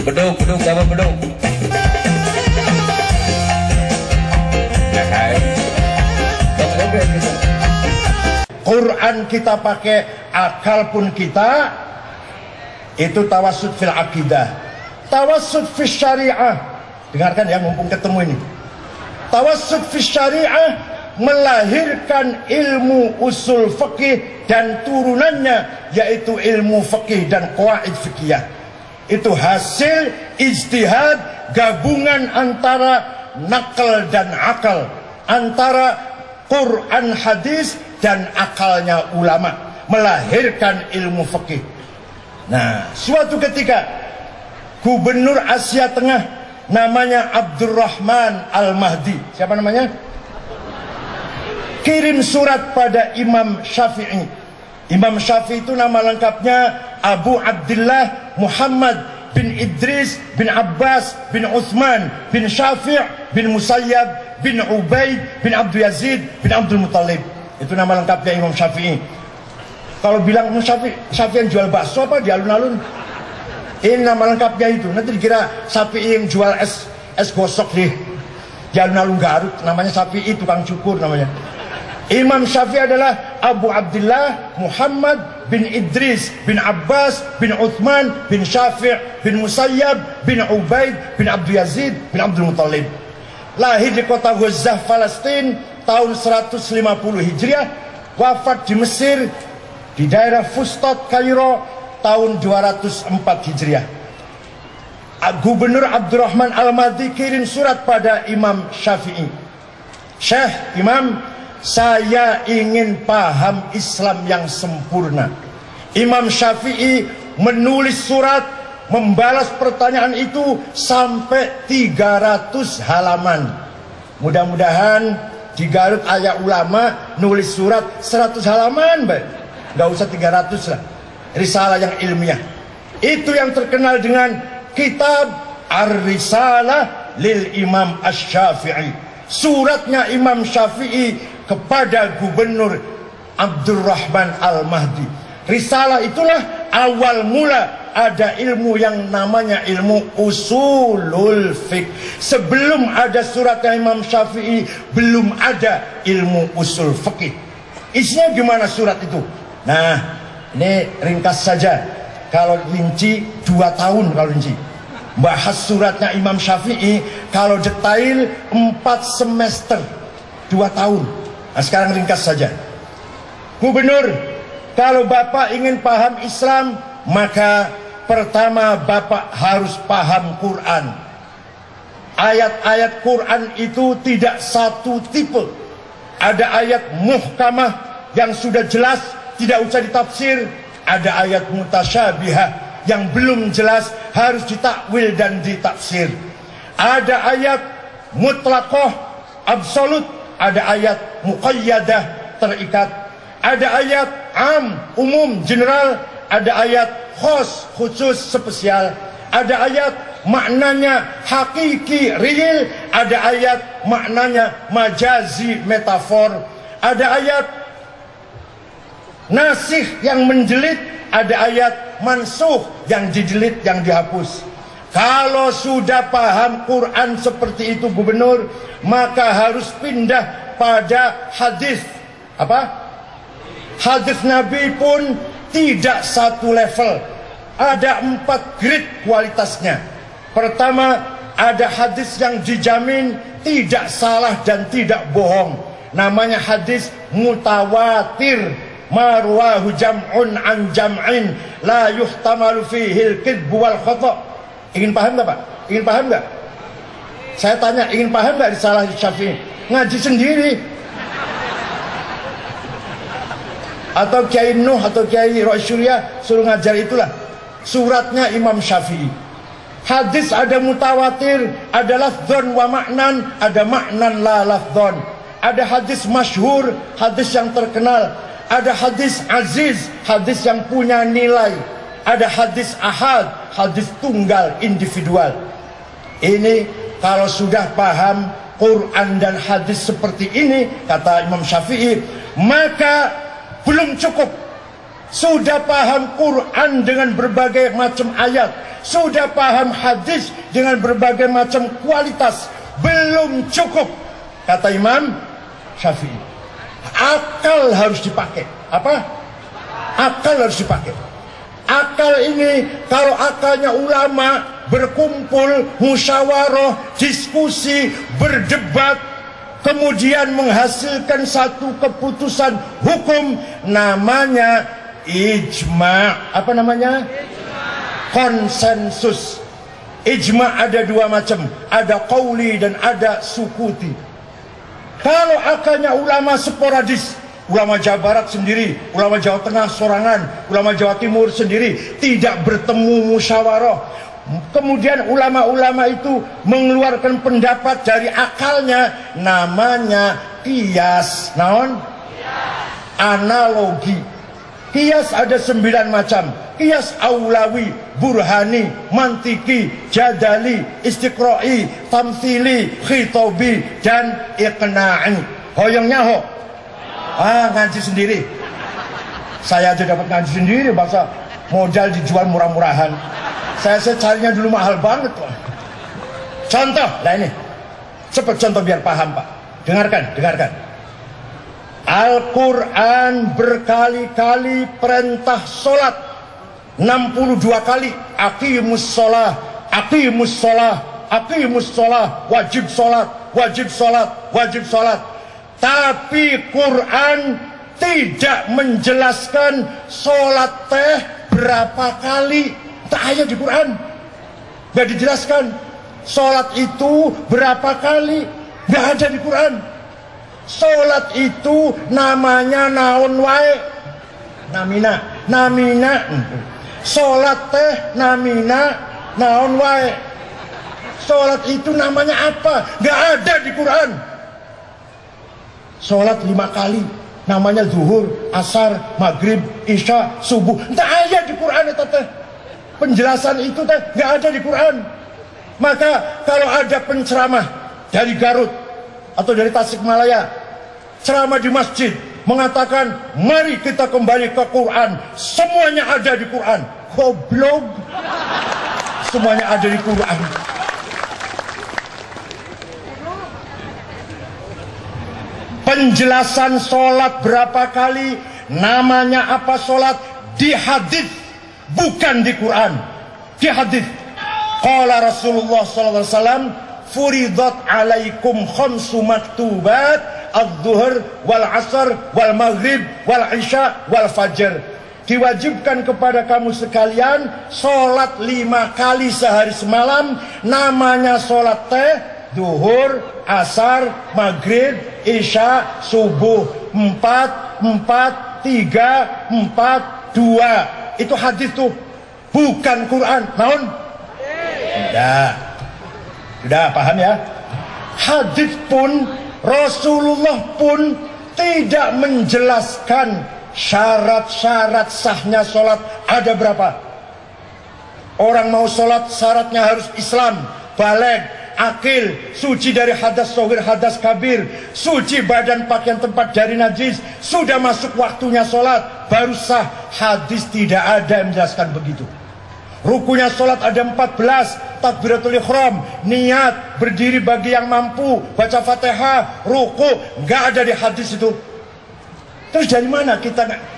Beduk, apa beduk? Quran kita pakai, akal pun kita. Itu tawassut fil akidah. Tawassut fil syariah. Dengarkan ya, mumpung ketemu ini. Tawassut fil syariah melahirkan ilmu usul fikih dan turunannya, yaitu ilmu fikih dan qawaid fikih. Itu hasil ijtihad, gabungan antara nakal dan akal, antara Quran hadis dan akalnya ulama, melahirkan ilmu fikih. Nah, suatu ketika Gubernur Asia Tengah namanya Abdurrahman Al-Mahdi, siapa namanya? Kirim surat pada Imam Syafi'i. Imam Syafi'i itu nama lengkapnya Abu Abdullah Muhammad bin Idris bin Abbas bin Uthman bin Syafi' bin Musayyab bin Ubaid bin Abdul Yazid bin Abdul Muttalib. Itu nama lengkapnya Imam Syafi'i. Kalau bilang Imam Syafi'i yang jual bakso apa di alun-alun? Ini nama lengkapnya itu. Nanti dikira Syafi'i yang jual es gosok di alun-alun Garut. Namanya Syafi'i tukang cukur namanya. Imam Syafi'i adalah Abu Abdullah Muhammad bin Idris bin Abbas bin Uthman bin Syafi' bin Musayyab bin Ubaid bin Abdul Yazid bin Abdul Muttalib. Lahir di kota Gaza, Palestina tahun 150 Hijriah. Wafat di Mesir di daerah Fustat, Kairo tahun 204 Hijriah. Gubernur Abdurrahman Al-Mahdi kirim surat pada Imam Syafi'i. Syekh, Imam, saya ingin paham Islam yang sempurna. Imam Syafi'i menulis surat, membalas pertanyaan itu sampai 300 halaman. Mudah-mudahan di Garut ayah ulama nulis surat 100 halaman, baik. Nggak usah 300 lah. Risalah yang ilmiah. Itu yang terkenal dengan kitab Ar-Risalah lil Imam Asy-Syafi'i. Suratnya Imam Syafi'i kepada Gubernur Abdurrahman Al-Mahdi. Risalah itulah awal mula ada ilmu yang namanya ilmu usulul fiqh. Sebelum ada suratnya Imam Syafi'i, belum ada ilmu usul fiqh. Isinya gimana surat itu? Nah, ini ringkas saja. Kalau rinci 2 tahun kalau rinci. Bahas suratnya Imam Syafi'i, kalau detail 4 semester, 2 tahun. Nah, sekarang ringkas saja. Gubernur, kalau Bapak ingin paham Islam, maka pertama Bapak harus paham Quran. Ayat-ayat Quran itu tidak satu tipe. Ada ayat muhkamah yang sudah jelas, tidak usah ditafsir. Ada ayat mutasyabihah yang belum jelas, harus ditakwil dan ditafsir. Ada ayat mutlaqah, absolut. Ada ayat muqayyadah, terikat. Ada ayat am, umum, general. Ada ayat khos, khusus, spesial. Ada ayat maknanya hakiki, real. Ada ayat maknanya majazi, metafor. Ada ayat nasih yang menjelit. Ada ayat mansuh yang dijelit, yang dihapus. Kalau sudah paham Quran seperti itu Gubernur, maka harus pindah pada hadis. Apa? Hadis Nabi pun tidak satu level. Ada 4 grade kualitasnya. Pertama, ada hadis yang dijamin tidak salah dan tidak bohong. Namanya hadis mutawatir. Marwahu jam'un an jam'in la yuhtamalu fihi al-kidbu wal khata'. Ingin paham gak Pak? Ingin paham gak? Saya tanya, ingin paham gak risalah Syafi'i? Ngaji sendiri. Atau Kiai Nuh atau Kiai Rasyuriyah suruh ngajar, itulah suratnya Imam Syafi'i. Hadis ada mutawatir, ada lafdzon wa maknan, ada maknan la lafdzon. Ada hadis masyhur, hadis yang terkenal. Ada hadis aziz, hadis yang punya nilai. Ada hadis ahad, hadis tunggal, individual. Ini kalau sudah paham Quran dan hadis seperti ini, kata Imam Syafi'i, maka belum cukup. sudah paham Quran dengan berbagai macam ayat, sudah paham hadis dengan berbagai macam kualitas, belum cukup. Kata Imam Syafi'i, akal harus dipakai. Apa? Akal harus dipakai. Akal ini, kalau akalnya ulama berkumpul, musyawarah, diskusi, berdebat, kemudian menghasilkan satu keputusan hukum, namanya ijma'. Apa namanya? Konsensus. Ijma' ada dua macam, ada qauli dan ada sukuti. Kalau akalnya ulama sporadis, ulama Jawa Barat sendiri, ulama Jawa Tengah sorangan, ulama Jawa Timur sendiri, tidak bertemu musyawarah, kemudian ulama-ulama itu mengeluarkan pendapat dari akalnya, namanya qiyas. Naon? Analogi. Qiyas ada 9 macam. Qiyas aulawi, burhani, mantiki, jadali, istiqra'i, tamthili, khitobi, dan iqna'i. Hoyongnya ho? Ngaji sendiri. Saya aja dapat ngaji sendiri, bangsa modal dijual murah-murahan. Saya carinya dulu mahal banget kok. Contoh, nah ini. Cepat contoh biar paham Pak. Dengarkan. Al-Quran berkali-kali perintah solat, 62 kali. Aqimus sholah, aqimus sholah, aqimus sholah, wajib sholat, wajib sholat, wajib sholat. Tapi Quran tidak menjelaskan sholat teh berapa kali. Tak ada di Quran, gak dijelaskan sholat itu berapa kali, gak ada di Quran. Sholat itu namanya naon wae, namina. Sholat teh namina naon wae. Sholat itu namanya apa? Gak ada di Quran. Sholat 5 kali, namanya zuhur, asar, maghrib, isya, subuh. Tak ada di Quran itu teh. Penjelasan itu teh nggak ada di Quran. Maka kalau ada penceramah dari Garut atau dari Tasikmalaya, ceramah di masjid mengatakan mari kita kembali ke Quran, semuanya ada di Quran. Goblok. Semuanya ada di Quran. Penjelasan sholat berapa kali, namanya apa sholat, di hadis, bukan di Quran. Di hadis. Qala Rasulullah sallallahu alaihi wasallam, furidat alaikum khamsu maktubat, adz-dzuhr wal 'asr wal maghrib wal isya wal fajr. Diwajibkan kepada kamu sekalian salat 5 kali sehari semalam, namanya salat teh zuhur, asar, maghrib, isya, subuh. 4, 4, 3, 4, 2. Itu hadis tuh, bukan Quran. Naon? Sudah paham ya? Hadis pun, Rasulullah pun tidak menjelaskan syarat-syarat sahnya sholat ada berapa. Orang mau sholat syaratnya harus Islam, baligh, akil, suci dari hadas shogir, hadas kabir, suci badan pakaian tempat dari najis, sudah masuk waktunya sholat baru sah. Hadis tidak ada yang menjelaskan begitu. Rukunya sholat ada 14, takbiratul ihram, niat, berdiri bagi yang mampu, baca fatihah, ruku, nggak ada di hadis itu. Terus dari mana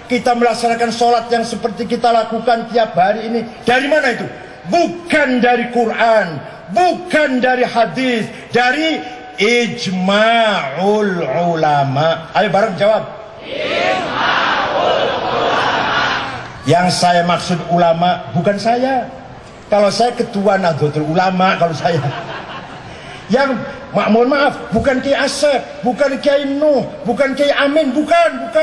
kita melaksanakan sholat yang seperti kita lakukan tiap hari ini? Dari mana itu? Bukan dari Quran, bukan dari hadis, dari ijma'ul ulama. Ayo bareng jawab. Ijma'ul ulama. Yang saya maksud ulama bukan saya. Kalau saya ketua Nahdlatul Ulama, kalau saya. Yang mohon maaf, bukan Kiai Asep, bukan Kiai Nuh, bukan Kiai Amin, bukan.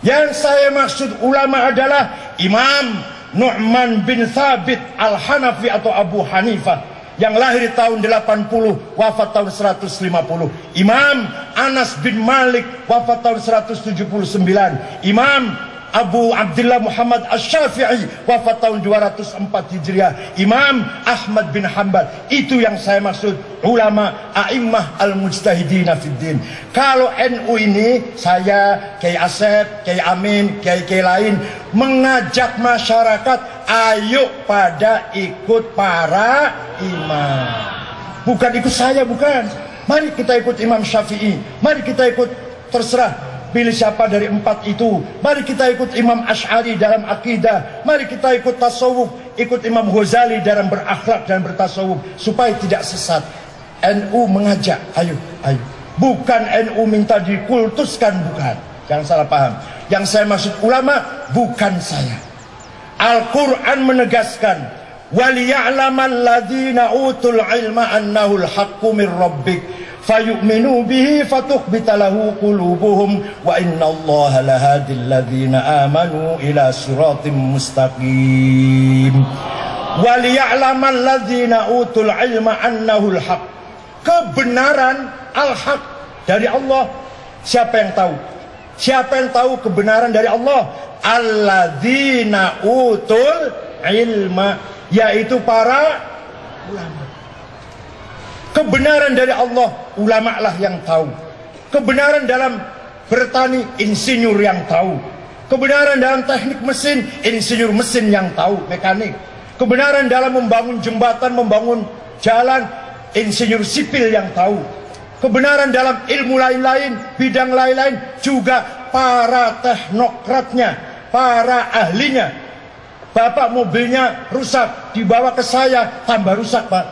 Yang saya maksud ulama adalah Imam Nu'man bin Thabit Al-Hanafi atau Abu Hanifah, yang lahir tahun 80, wafat tahun 150. Imam Anas bin Malik, wafat tahun 179. Imam Abu Abdullah Muhammad Asy-Syafi'i, wafat tahun 204 Hijriah. Imam Ahmad bin Hanbal. Itu yang saya maksud ulama a'immah al-mujtahidina fid din. Kalau NU ini, saya, Kiai Asep, Kiai Amin, Kiai lain mengajak masyarakat, ayo pada ikut para imam. Bukan ikut saya, bukan. Mari kita ikut Imam Syafi'i. Mari kita ikut, terserah pilih siapa dari 4 itu. Mari kita ikut Imam Asy'ari dalam akidah. Mari kita ikut tasawuf, ikut Imam Ghazali dalam berakhlak dan bertasawuf, supaya tidak sesat. NU mengajak, ayo, ayo. Bukan NU minta dikultuskan, bukan. Jangan salah paham. Yang saya maksud ulama bukan saya. Al-Quran menegaskan, وَلِيَعْلَمَ الَّذِينَ أُوتُوا الْعِلْمَ أَنَّهُ الْحَقُّ مِنْ رَبِّكَ فَيُؤْمِنُوا بِهِ فَتُخْبِتَ لَهُ قُلُوبُهُمْ وَإِنَّ اللَّهَ لَهَادِي الَّذِينَ آمَنُوا إِلَى صِرَاطٍ مُسْتَقِيمٍ وَلِيَعْلَمَ الَّذِينَ أُوتُوا الْعِلْمَ أَنَّهُ الْحَقُّ. Kebenaran al-haq dari Allah. Siapa yang tahu? Siapa yang tahu kebenaran dari Allah? Alladzina utul ilma, yaitu para ulama. Kebenaran dari Allah, ulama lah yang tahu. Kebenaran dalam bertani, insinyur yang tahu. Kebenaran dalam teknik mesin, insinyur mesin yang tahu, mekanik. Kebenaran dalam membangun jembatan, membangun jalan, insinyur sipil yang tahu. Kebenaran dalam ilmu lain-lain, bidang lain-lain, juga para teknokratnya, para ahlinya. Bapak mobilnya rusak, dibawa ke saya, tambah rusak, Pak.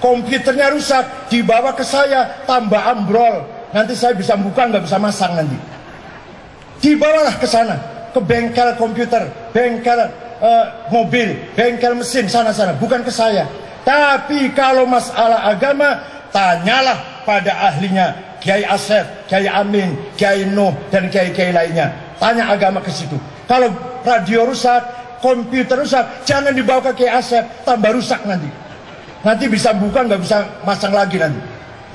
Komputernya rusak, dibawa ke saya, tambah ambrol. Nanti saya bisa buka, nggak bisa masang nanti. Dibawalah ke sana, ke bengkel komputer, bengkel mobil, bengkel mesin, sana-sana, bukan ke saya. Tapi kalau masalah agama, tanyalah pada ahlinya, Kiai Asep, Kiai Amin, Kiai Nuh, dan Kiai lainnya. Tanya agama ke situ. Kalau radio rusak, komputer rusak, jangan dibawa ke Kiai Asep, tambah rusak nanti. Nanti bisa buka, nggak bisa masang lagi nanti.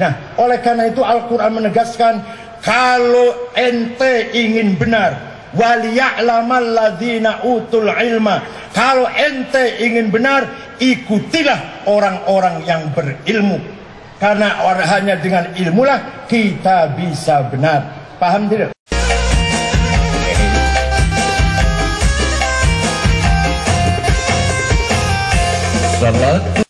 Nah, oleh karena itu Al-Quran menegaskan, kalau ente ingin benar, waliya'lamal ladzina utul ilma, kalau ente ingin benar, ikutilah orang-orang yang berilmu. Karena hanya dengan ilmulah kita bisa benar. Paham tidak? Salat